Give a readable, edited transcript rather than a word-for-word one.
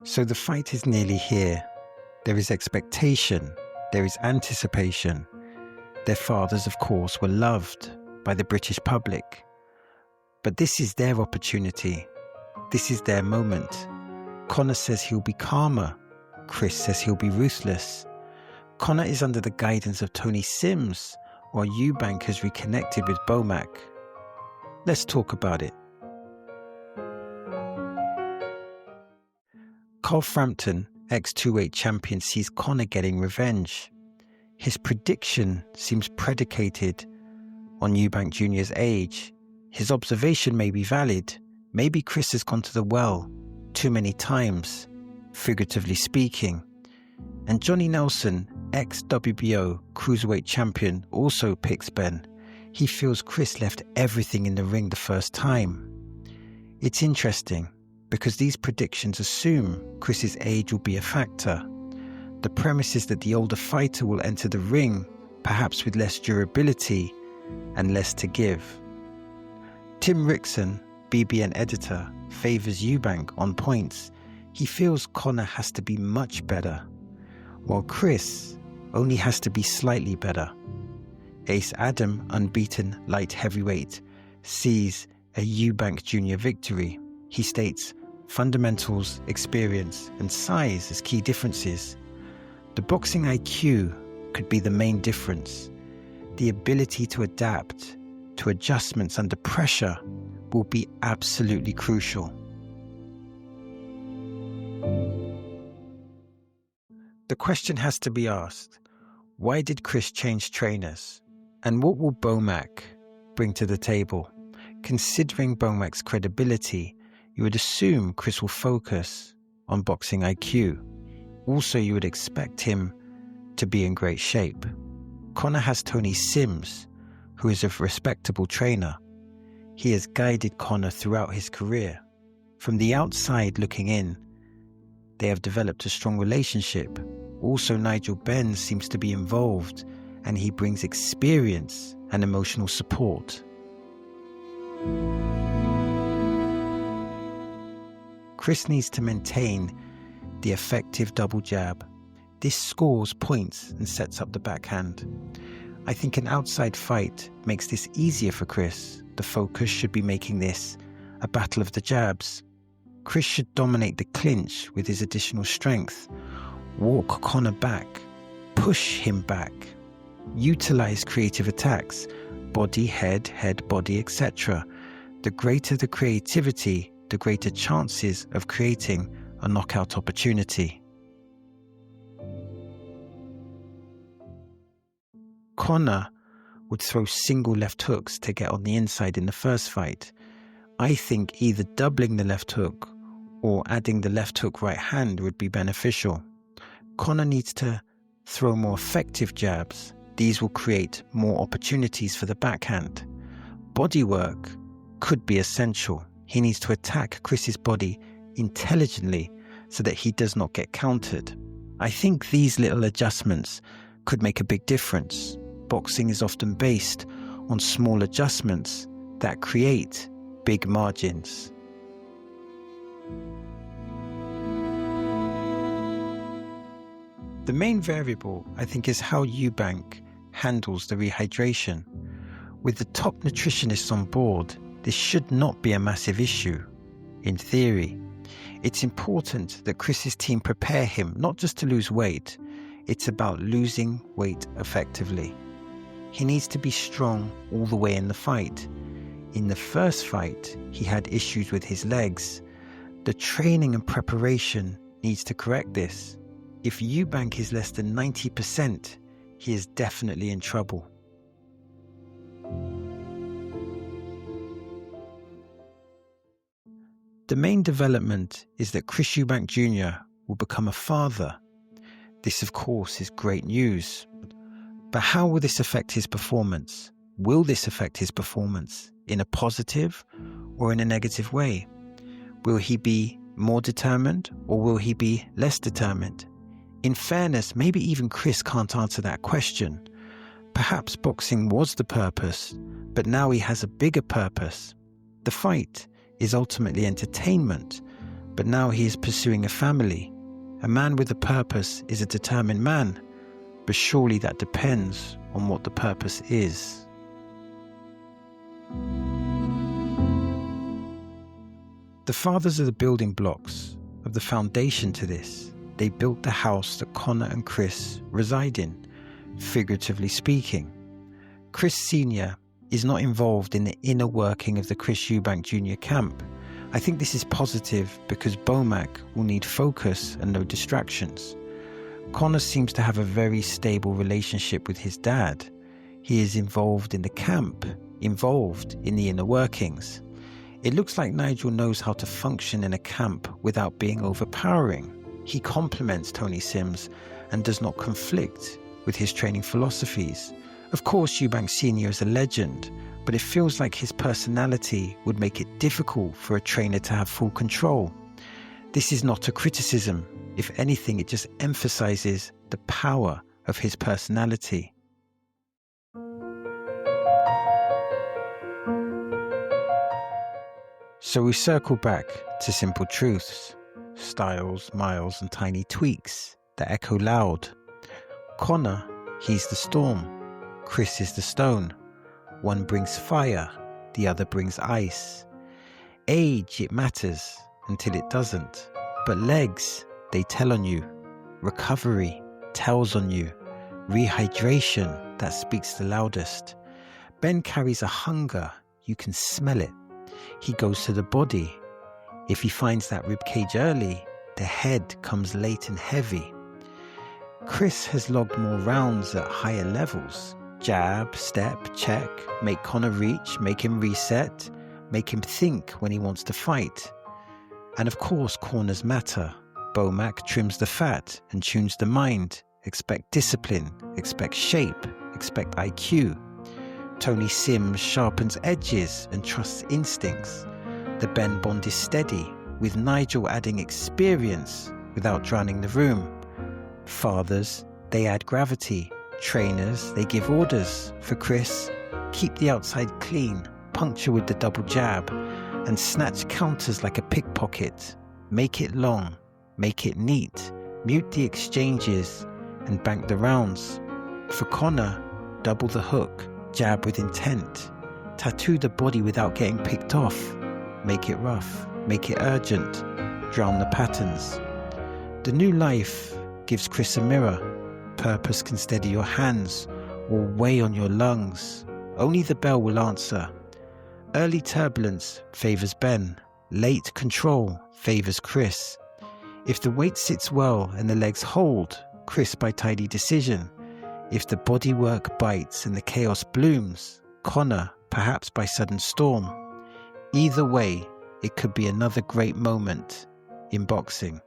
So the fight is nearly here. There is expectation, there is anticipation. Their fathers, of course, were loved by the British public. But this is their opportunity. This is their moment. Conor says he'll be calmer. Chris says he'll be ruthless. Conor is under the guidance of Tony Sims, while Eubank has reconnected with Bomac. Let's talk about it. Carl Frampton, ex-2weight champion, sees Conor getting revenge. His prediction seems predicated on Eubank Jr.'s age. His observation may be valid. Maybe Chris has gone to the well too many times, figuratively speaking. And Johnny Nelson, ex-WBO cruiserweight champion, also picks Benn. He feels Chris left everything in the ring the first time. It's interesting because these predictions assume Chris's age will be a factor. The premise is that the older fighter will enter the ring, perhaps with less durability and less to give. Tim Rickson, BBN editor, favours Eubank on points. He feels Conor has to be much better, while Chris only has to be slightly better. Ace Adam, unbeaten light heavyweight, sees a Eubank Jr. victory. He states fundamentals, experience and size as key differences. The boxing IQ could be the main difference. The ability to adapt to adjustments under pressure will be absolutely crucial. The question has to be asked, why did Chris change trainers? And what will Bomac bring to the table? Considering Bomac's credibility, you would assume Chris will focus on boxing IQ. Also, you would expect him to be in great shape. Conor has Tony Sims, who is a respectable trainer. He has guided Conor throughout his career. From the outside looking in, they have developed a strong relationship. Also, Nigel Benn seems to be involved, and he brings experience and emotional support. Chris needs to maintain the effective double jab. This scores points and sets up the backhand. I think an outside fight makes this easier for Chris. The focus should be making this a battle of the jabs. Chris should dominate the clinch with his additional strength. Walk Conor back, push him back, utilize creative attacks, body, head, body, etc. The greater the creativity, the greater chances of creating a knockout opportunity. Conor would throw single left hooks to get on the inside in the first fight. I think either doubling the left hook or adding the left hook right hand would be beneficial. Conor needs to throw more effective jabs. These will create more opportunities for the backhand. Body work could be essential. He needs to attack Chris's body intelligently so that he does not get countered. I think these little adjustments could make a big difference. Boxing is often based on small adjustments that create big margins. The main variable, I think, is how Eubank handles the rehydration. With the top nutritionists on board, this should not be a massive issue. In theory, it's important that Chris's team prepare him not just to lose weight, it's about losing weight effectively. He needs to be strong all the way in the fight. In the first fight, he had issues with his legs. The training and preparation needs to correct this. If Eubank is less than 90%, he is definitely in trouble. The main development is that Chris Eubank Jr. will become a father. This, of course, is great news. But how will this affect his performance? Will this affect his performance in a positive or in a negative way? Will he be more determined or will he be less determined? In fairness, maybe even Chris can't answer that question. Perhaps boxing was the purpose, but now he has a bigger purpose. The fight is ultimately entertainment, But now he is pursuing a family. A man with a purpose is a determined man, but surely that depends on what the purpose is. The fathers are the building blocks of the foundation to this. They built the house that Conor and Chris reside in, figuratively speaking. Chris Sr. is not involved in the inner working of the Chris Eubank Jr. camp. I think this is positive because Bomac will need focus and no distractions. Conor seems to have a very stable relationship with his dad. He is involved in the camp, involved in the inner workings. It looks like Nigel knows how to function in a camp without being overpowering. He complements Tony Sims and does not conflict with his training philosophies. Of course, Eubank Sr. is a legend, but it feels like his personality would make it difficult for a trainer to have full control. This is not a criticism. If anything, it just emphasizes the power of his personality. So we circle back to simple truths, styles, miles and tiny tweaks that echo loud. Conor, he's the storm. Chris is the stone. One brings fire, the other brings ice. Age, it matters until it doesn't. But legs, they tell on you. Recovery tells on you. Rehydration, that speaks the loudest. Ben carries a hunger, you can smell it. He goes to the body. If he finds that ribcage early, the head comes late and heavy. Chris has logged more rounds at higher levels. Jab, step, check, make Conor reach, make him reset, make him think when he wants to fight. And of course, corners matter. Bomac trims the fat and tunes the mind. Expect discipline, expect shape, expect IQ. Tony Sims sharpens edges and trusts instincts. The Ben bond is steady, with Nigel adding experience without drowning the room. Fathers, they add gravity. Trainers, they give orders. For Chris, keep the outside clean, puncture with the double jab, and snatch counters like a pickpocket. Make it long, make it neat, mute the exchanges, and bank the rounds. For Conor, double the hook. Jab with intent. Tattoo the body without getting picked off. Make it rough. Make it urgent. Drown the patterns. The new life gives Chris a mirror. Purpose can steady your hands or weigh on your lungs. Only the bell will answer. Early turbulence favors Ben. Late control favors Chris. If the weight sits well and the legs hold, Chris by tidy decision. If the bodywork bites and the chaos blooms, Conor perhaps by sudden storm. Either way, it could be another great moment in boxing.